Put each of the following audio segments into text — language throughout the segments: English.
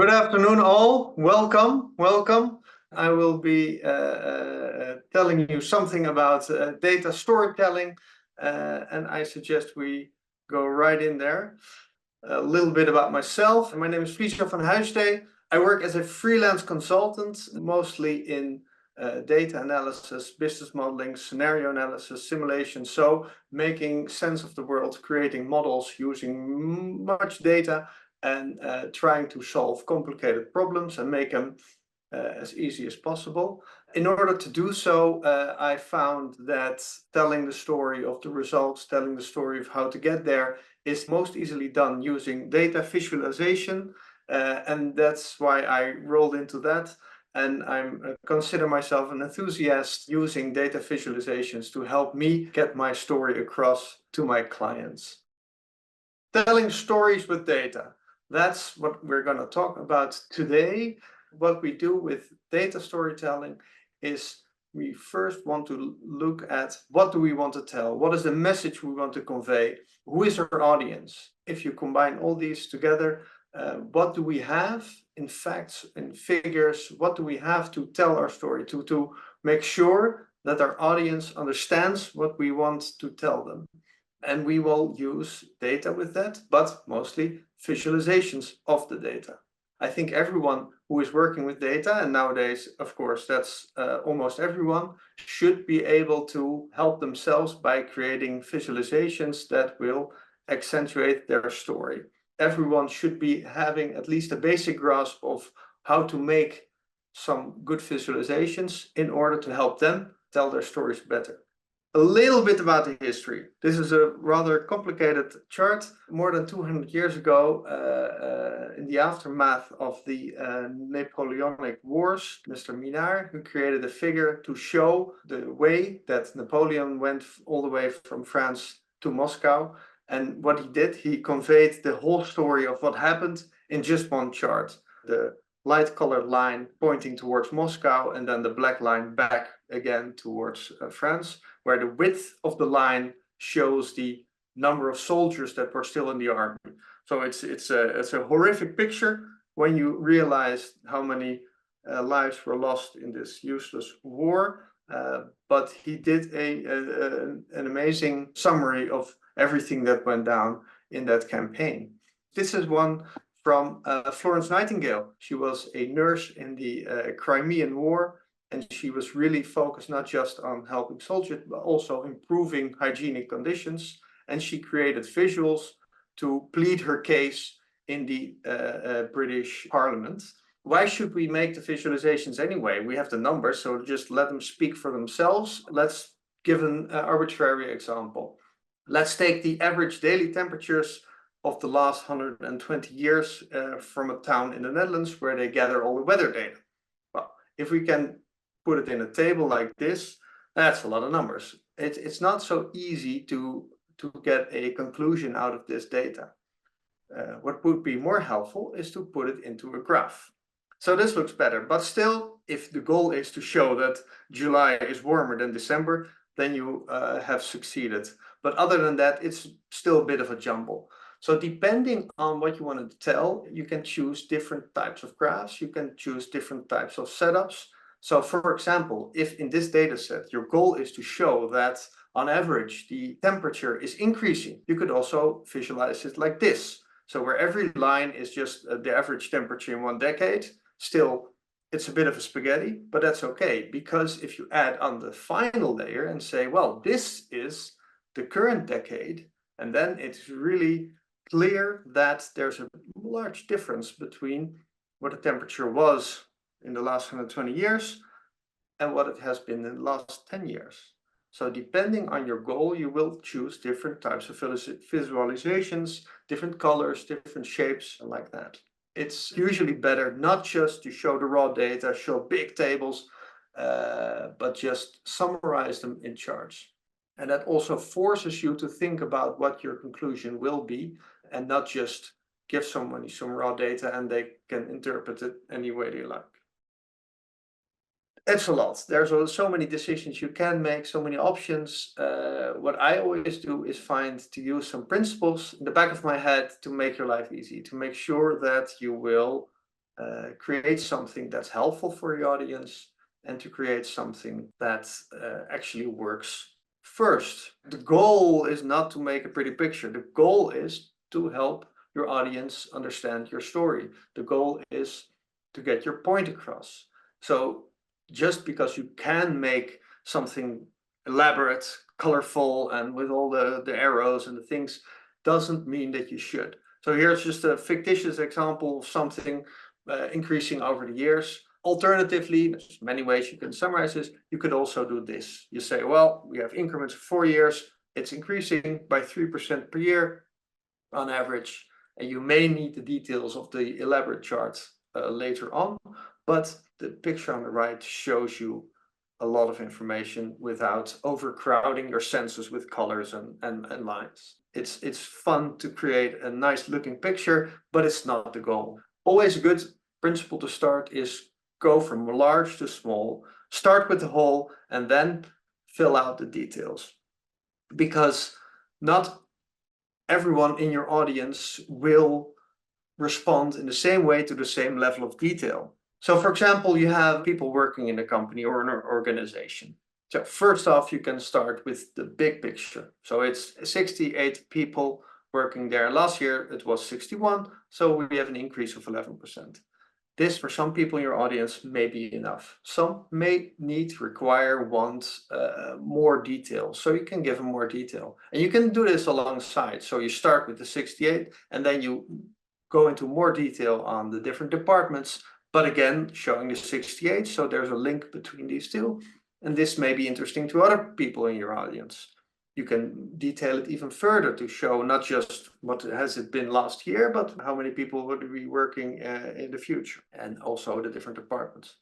Good afternoon, all. Welcome, welcome. I will be telling you something about data storytelling, and I suggest we go right in there. A little bit about myself. My name is Friso van Huisday. I work as a freelance consultant, mostly in data analysis, business modeling, scenario analysis, simulation. So making sense of the world, creating models using much data, and trying to solve complicated problems and make them as easy as possible. In order to do so, I found that telling the story of the results, telling the story of how to get there, is most easily done using data visualization. And that's why I rolled into that. And I consider myself an enthusiast using data visualizations to help me get my story across to my clients. Telling stories with data. That's what we're going to talk about today. What we do with data storytelling is we first want to look at what do we want to tell? What is the message we want to convey? Who is our audience? If you combine all these together, what do we have in facts and figures? What do we have to tell our story to make sure that our audience understands what we want to tell them? And we will use data with that, but mostly visualizations of the data. I think everyone who is working with data, and nowadays, of course, that's almost everyone, should be able to help themselves by creating visualizations that will accentuate their story. Everyone should be having at least a basic grasp of how to make some good visualizations in order to help them tell their stories better. A little bit about the history. This is a rather complicated chart. More than 200 years ago, in the aftermath of the Napoleonic Wars, Mr. Minard, who created a figure to show the way that Napoleon went all the way from France to Moscow. And what he did, he conveyed the whole story of what happened in just one chart. The light colored line pointing towards Moscow, and then the black line back again towards France, where the width of the line shows the number of soldiers that were still in the army. So it's a horrific picture when you realize how many lives were lost in this useless war. But he did an amazing summary of everything that went down in that campaign. This is one from Florence Nightingale. She was a nurse in the Crimean War, and she was really focused not just on helping soldiers, but also improving hygienic conditions. And she created visuals to plead her case in the British Parliament. Why should we make the visualizations anyway? We have the numbers, so just let them speak for themselves. Let's give an arbitrary example. Let's take the average daily temperatures of the last 120 years from a town in the Netherlands where they gather all the weather data. Well, if we can put it in a table like this, that's a lot of numbers. It's not so easy to get a conclusion out of this data. What would be more helpful is to put it into a graph. So this looks better, but still, if the goal is to show that July is warmer than December, then you have succeeded. But other than that, it's still a bit of a jumble. So depending on what you want to tell, you can choose different types of graphs. You can choose different types of setups. So for example, if in this data set, your goal is to show that on average, the temperature is increasing, you could also visualize it like this. So where every line is just the average temperature in one decade, still it's a bit of a spaghetti, but that's okay. Because if you add on the final layer and say, well, this is the current decade, and then it's really clear that there's a large difference between what the temperature was in the last 120 years and what it has been in the last 10 years. So depending on your goal, you will choose different types of visualizations, different colors, different shapes, and like that. It's usually better not just to show the raw data, show big tables, but just summarize them in charts. And that also forces you to think about what your conclusion will be, and not just give somebody some raw data and they can interpret it any way they like. It's a lot. There's so many decisions you can make, so many options. What I always do is find to use some principles in the back of my head to make your life easy, to make sure that you will create something that's helpful for your audience and to create something that actually works first. The goal is not to make a pretty picture. The goal is to help your audience understand your story. The goal is to get your point across. So just because you can make something elaborate, colorful, and with all the arrows and the things, doesn't mean that you should. So here's just a fictitious example of something increasing over the years. Alternatively, there's many ways you can summarize this. You could also do this. You say, well, we have increments of 4 years. It's increasing by 3% per year on average. And you may need the details of the elaborate chart later on, but the picture on the right shows you a lot of information without overcrowding your senses with colors and lines. It's fun to create a nice looking picture, but it's not the goal. Always a good principle to start is go from large to small, start with the whole, and then fill out the details. Because not everyone in your audience will respond in the same way to the same level of detail. So for example, you have people working in a company or an organization. So first off, you can start with the big picture. So it's 68 people working there. Last year it was 61, so we have an increase of 11%. This, for some people in your audience, may be enough. Some may want more detail, so you can give them more detail. And you can do this alongside. So you start with the 68, and then you go into more detail on the different departments, but again, showing the 68, so there's a link between these two. And this may be interesting to other people in your audience. You can detail it even further to show not just what has it been last year, but how many people would be working in the future, and also the different departments.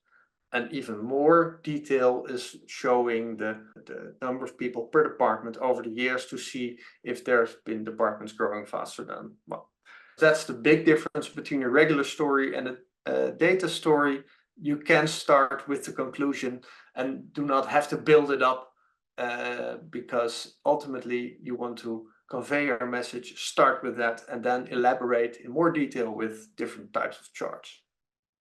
And even more detail is showing the number of people per department over the years to see if there's been departments growing faster than, well, that's the big difference between a regular story and a data story. You can start with the conclusion and do not have to build it up because ultimately you want to convey your message, start with that, and then elaborate in more detail with different types of charts.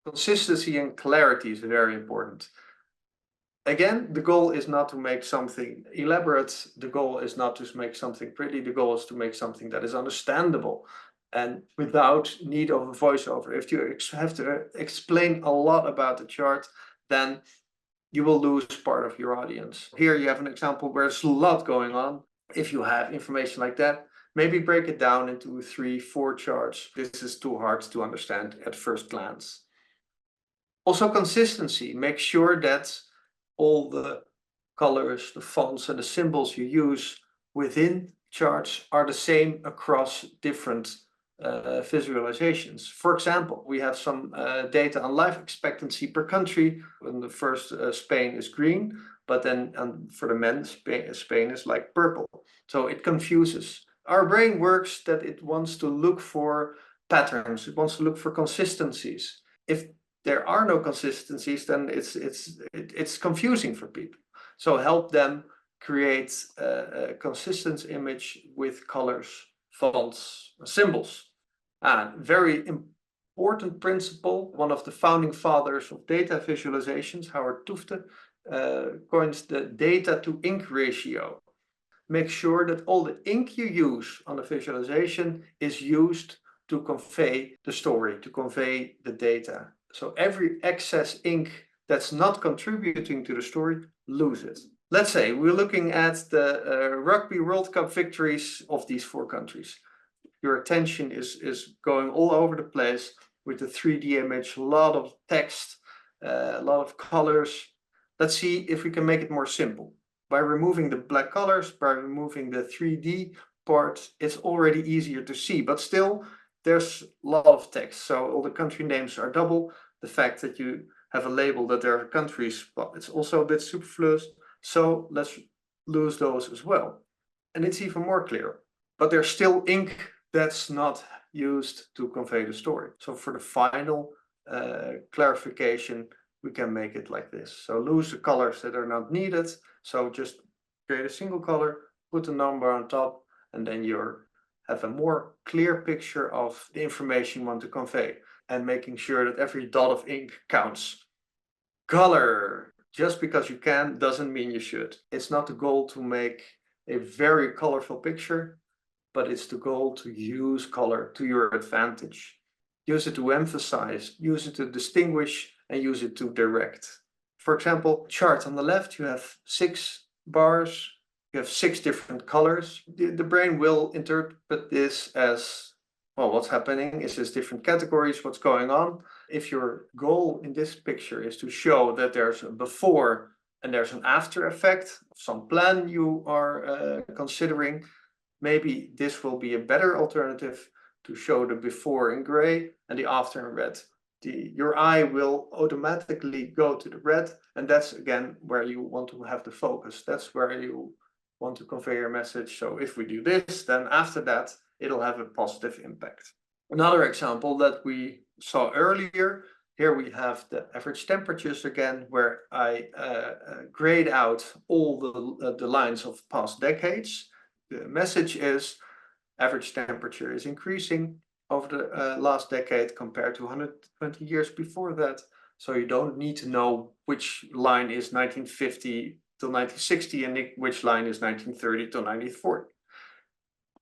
Consistency and clarity is very important. Again, the goal is not to make something elaborate. The goal is not to make something pretty. The goal is to make something that is understandable and without need of a voiceover. If you have to explain a lot about the chart, then you will lose part of your audience. Here you have an example where there's a lot going on. If you have information like that, maybe break it down into 3, 4 charts. This is too hard to understand at first glance. Also consistency. Make sure that all the colors, the fonts, and the symbols you use within charts are the same across different visualizations. For example, we have some data on life expectancy per country. When the first Spain is green, but then for the men, Spain is like purple. So it confuses. Our brain works that it wants to look for patterns. It wants to look for consistencies. If there are no consistencies, then it's confusing for people. So help them create a consistent image with colors, fonts, symbols. And very important principle, one of the founding fathers of data visualizations, Howard Tufte, coins the data to ink ratio. Make sure that all the ink you use on the visualization is used to convey the story, to convey the data. So every excess ink that's not contributing to the story, lose it. Let's say we're looking at the Rugby World Cup victories of these 4 countries. Your attention is going all over the place with the 3D image, a lot of text, a lot of colors. Let's see if we can make it more simple. By removing the black colors, by removing the 3D part, it's already easier to see, but still there's a lot of text. So all the country names are double. The fact that you have a label that there are countries, well, it's also a bit superfluous. So let's lose those as well. And it's even more clear, but there's still ink that's not used to convey the story. So for the final clarification, we can make it like this. So lose the colors that are not needed. So just create a single color, put a number on top, and then you have a more clear picture of the information you want to convey. and making sure that every dot of ink counts. Color, just because you can doesn't mean you should. It's not the goal to make a very colorful picture, but it's the goal to use color to your advantage. Use it to emphasize, use it to distinguish, and use it to direct. For example, chart on the left, you have 6 bars, you have 6 different colors. The brain will interpret this as, well, what's happening? Is this different categories? What's going on? If your goal in this picture is to show that there's a before and there's an after effect, some plan you are considering, maybe this will be a better alternative to show the before in gray and the after in red. Your eye will automatically go to the red, and that's again where you want to have the focus. That's where you want to convey your message. So if we do this, then after that, it'll have a positive impact. Another example that we saw earlier, here we have the average temperatures again, where I grayed out all the lines of past decades. The message is average temperature is increasing over the last decade compared to 120 years before that. So you don't need to know which line is 1950 till 1960 and which line is 1930 till 1940.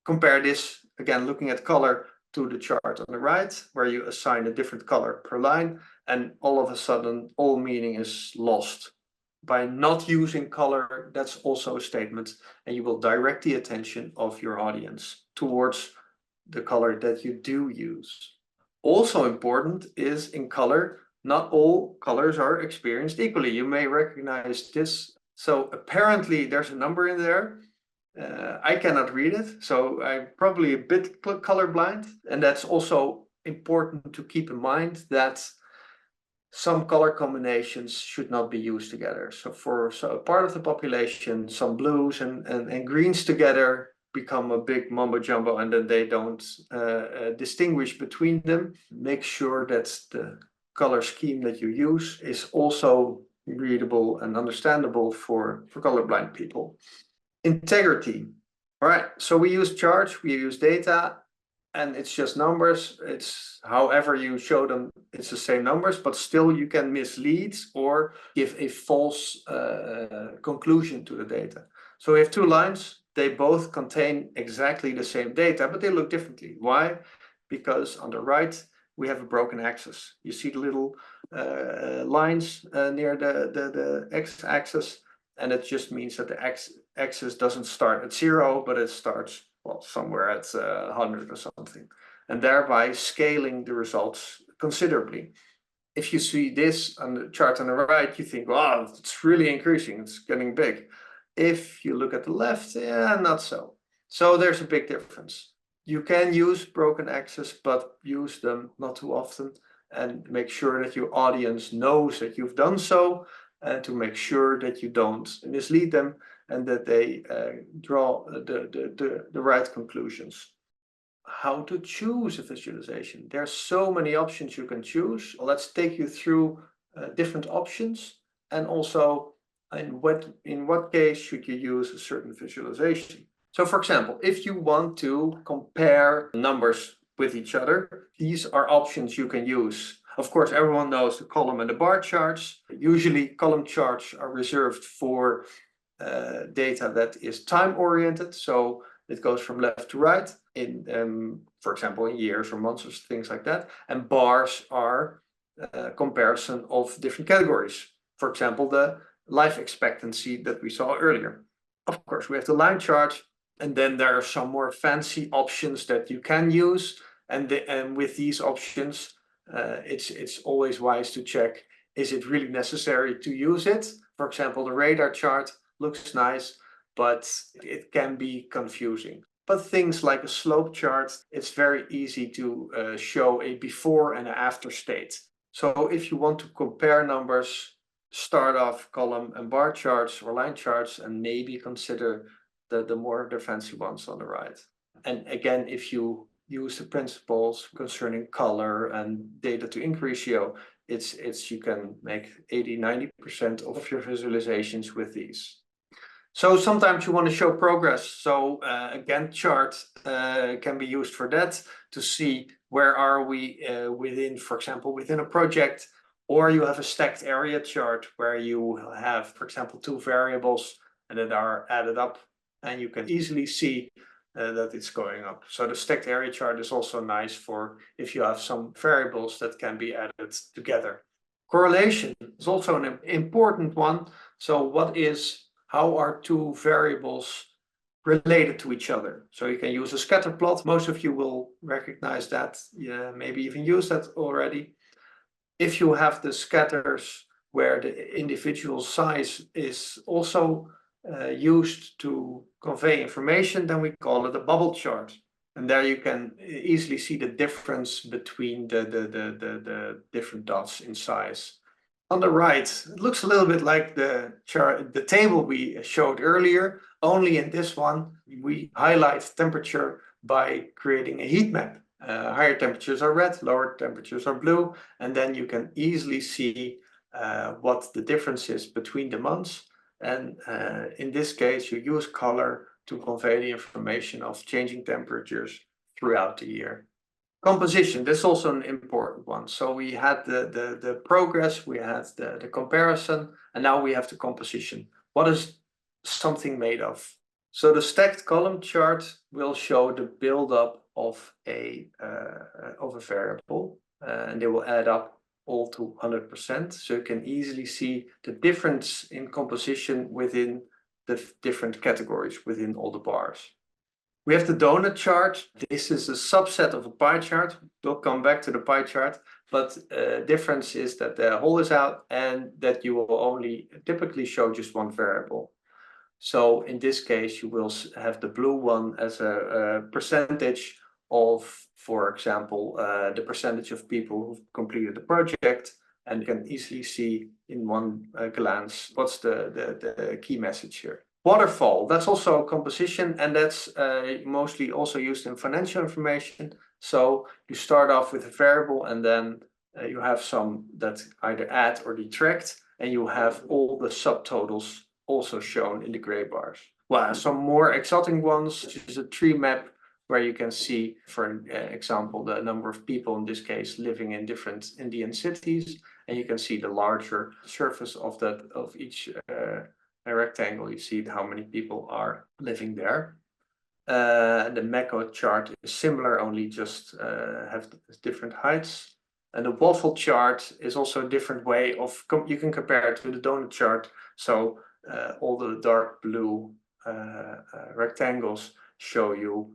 Compare this, again, looking at color, to the chart on the right, where you assign a different color per line, and all of a sudden, all meaning is lost. By not using color, that's also a statement, and you will direct the attention of your audience towards the color that you do use. Also important is in color, not all colors are experienced equally. You may recognize this. So apparently there's a number in there. I cannot read it, so I'm probably a bit colorblind. And that's also important to keep in mind, that some color combinations should not be used together. So for a part of the population, some blues and greens together become a big mumbo jumbo, and then they don't distinguish between them. Make sure that the color scheme that you use is also readable and understandable for colorblind people. Integrity. All right, so we use charts, we use data, and it's just numbers. It's however you show them, it's the same numbers, but still you can mislead or give a false conclusion to the data. So we have 2 lines. They both contain exactly the same data, but they look differently. Why? Because on the right, we have a broken axis. You see the little lines near the x-axis, and it just means that the x-axis doesn't start at 0, but it starts, well, somewhere at 100 or something, and thereby scaling the results considerably. If you see this on the chart on the right, you think, wow, it's really increasing, it's getting big. If you look at the left, yeah, not so. So there's a big difference. You can use broken axes, but use them not too often, and make sure that your audience knows that you've done so, and to make sure that you don't mislead them and that they draw the right conclusions. How to choose a visualization? There's so many options you can choose. Let's take you through different options, and also in what case should you use a certain visualization. So for example, if you want to compare numbers with each other, these are options you can use. Of course, everyone knows the column and the bar charts. Usually column charts are reserved for data that is time-oriented, so it goes from left to right, in for example, in years or months or things like that. And bars are a comparison of different categories. For example, the life expectancy that we saw earlier. Of course, we have the line chart, and then there are some more fancy options that you can use. And with these options, it's always wise to check, is it really necessary to use it? For example, the radar chart looks nice, but it can be confusing. But things like a slope chart, it's very easy to show a before and after state. So if you want to compare numbers, start off column and bar charts or line charts, and maybe consider the fancy ones on the right. And again, if you use the principles concerning color and data to ink ratio, you can make 80–90% of your visualizations with these. So sometimes you want to show progress. So a Gantt chart can be used for that, to see where are we within, for example, within a project, or you have a stacked area chart where you have, for example, two variables and that are added up, and you can easily see that it's going up. So the stacked area chart is also nice for if you have some variables that can be added together. Correlation is also an important one. So how are two variables related to each other? So you can use a scatter plot. Most of you will recognize that, maybe even use that already. If you have the scatters where the individual size is also used to convey information, then we call it a bubble chart. And there you can easily see the difference between the different dots in size. On the right, it looks a little bit like the chart, the table we showed earlier, only in this one, we highlight temperature by creating a heat map. Higher temperatures are red, lower temperatures are blue, and then you can easily see what the difference is between the months. And in this case, you use color to convey the information of changing temperatures throughout the year. Composition, this is also an important one. So we had the progress, we had the comparison, and now we have the composition. What is something made of? So the stacked column chart will show the buildup of a variable, and they will add up all to 100%. So you can easily see the difference in composition within the different categories within all the bars. We have the donut chart. This is a subset of a pie chart. We'll come back to the pie chart, but difference is that the whole is out and that you will only typically show just one variable. So in this case, you will have the blue one as a percentage of, for example, the percentage of people who've completed the project, and you can easily see in one glance what's the key message here. Waterfall, that's also a composition, and that's mostly also used in financial information. So you start off with a variable, and then you have some that either add or detract, and you have all the subtotals also shown in the gray bars. Well, some more exotic ones, such as a tree map, where you can see, for example, the number of people in this case living in different Indian cities, and you can see the larger surface of each rectangle. You see how many people are living there. The Meko chart is similar, only just have different heights. And the waffle chart is also a different way of, you can compare it to the donut chart. So all the dark blue rectangles show you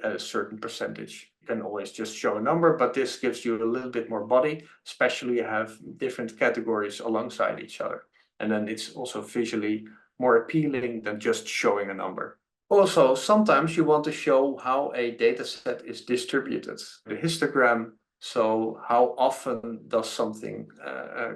a certain percentage. You can always just show a number, but this gives you a little bit more body, especially you have different categories alongside each other. And then it's also visually more appealing than just showing a number. Also, sometimes you want to show how a data set is distributed. The histogram, so how often does something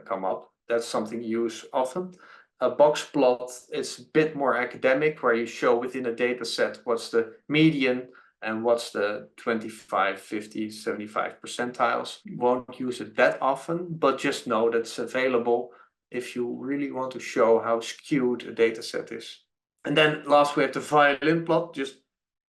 come up? That's something you use often. A box plot is a bit more academic, where you show within a data set what's the median and what's the 25, 50, 75 percentiles. You won't use it that often, but just know that's available if you really want to show how skewed a data set is. And then last we have the violin plot, just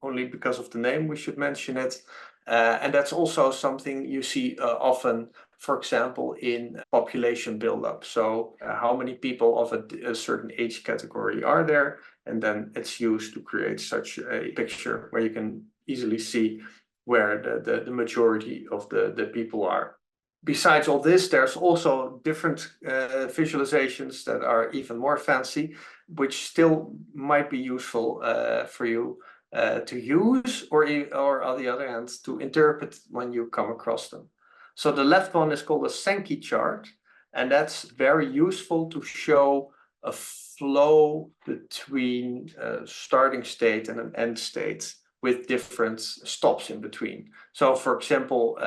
only because of the name we should mention it. And that's also something you see often, for example, in population buildup. So how many people of a certain age category are there? And then it's used to create such a picture where you can easily see where the majority of the people are. Besides all this, there's also different visualizations that are even more fancy, which still might be useful for you to use, or on the other hand, to interpret when you come across them. So the left one is called a Sankey chart, and that's very useful to show a flow between a starting state and an end state with different stops in between. So for example,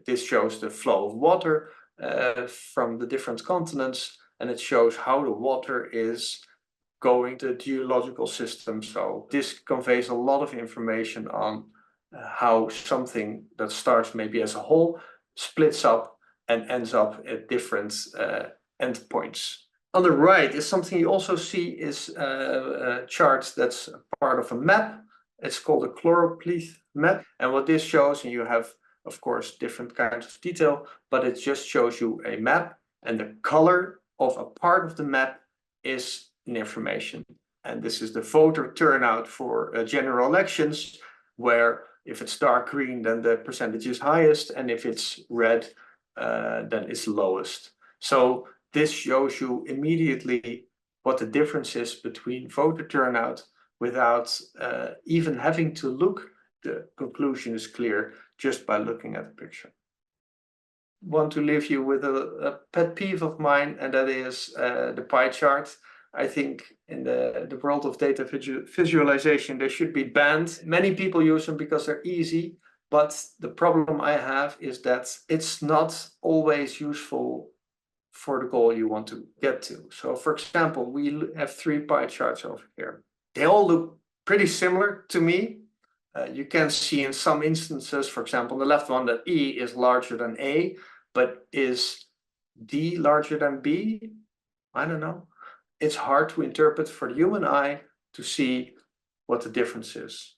this shows the flow of water from the different continents, and it shows how the water is going to the geological system. So this conveys a lot of information on how something that starts maybe as a whole splits up and ends up at different endpoints. On the right is something you also see is a chart that's part of a map. It's called a choropleth map. And what this shows, and you have of course, different kinds of detail, but it just shows you a map, and the color of a part of the map is an information. And this is the voter turnout for general elections, where if it's dark green, then the percentage is highest, and if it's red, then it's lowest. So this shows you immediately what the difference is between voter turnout without even having to look. The conclusion is clear just by looking at the picture. Want to leave you with a pet peeve of mine, and that is the pie chart. I think in the world of data visualization, they should be banned. Many people use them because they're easy, but the problem I have is that it's not always useful for the goal you want to get to. So for example, we have 3 pie charts over here. They all look pretty similar to me. You can see in some instances, for example, on the left one, that E is larger than A, but is D larger than B? I don't know. It's hard to interpret for the human eye to see what the difference is.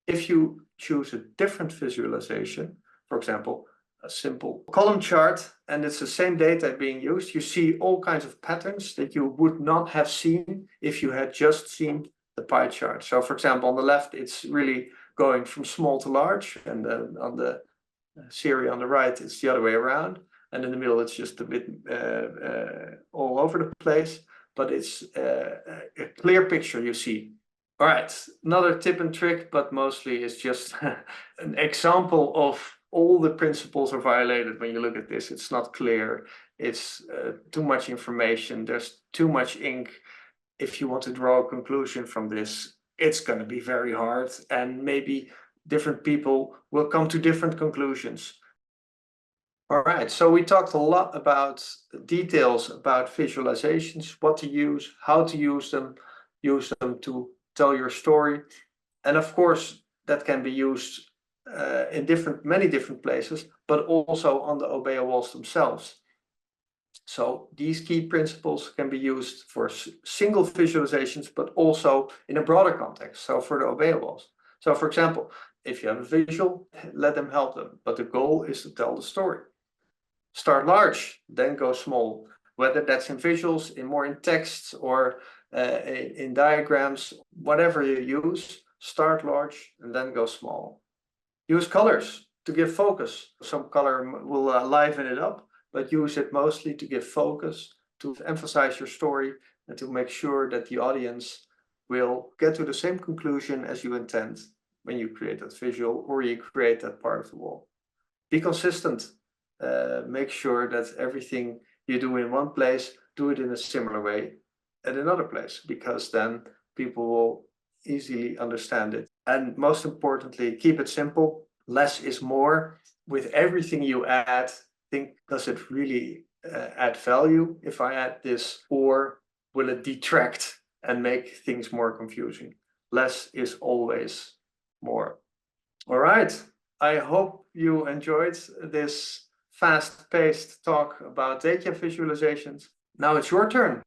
If you choose a different visualization, for example, a simple column chart, and it's the same data being used, you see all kinds of patterns that you would not have seen if you had just seen the pie chart. So for example, on the left, it's really going from small to large, and on the series on the right, it's the other way around. And in the middle, it's just a bit all over the place, but it's a clear picture you see. All right, another tip and trick, but mostly it's just an example of all the principles are violated when you look at this. It's not clear, it's too much information, there's too much ink. If you want to draw a conclusion from this, it's going to be very hard, and maybe different people will come to different conclusions. All right, so we talked a lot about details about visualizations, what to use, how to use them to tell your story. And of course, that can be used in many different places, but also on the Obeya walls themselves. So these key principles can be used for single visualizations, but also in a broader context. So for the Obeya walls. So for example, if you have a visual, let them help them. But the goal is to tell the story. Start large, then go small. Whether that's in visuals, more in texts, or in diagrams, whatever you use, start large and then go small. Use colors to give focus. Some color will liven it up, but use it mostly to give focus, to emphasize your story, and to make sure that the audience will get to the same conclusion as you intend when you create that visual or you create that part of the wall. Be consistent. Make sure that everything you do in one place, do it in a similar way at another place, because then people will easily understand it. And most importantly, keep it simple. Less is more. With everything you add, think, does it really add value if I add this, or will it detract and make things more confusing? Less is always more. All right, I hope you enjoyed this fast-paced talk about data visualizations. Now it's your turn.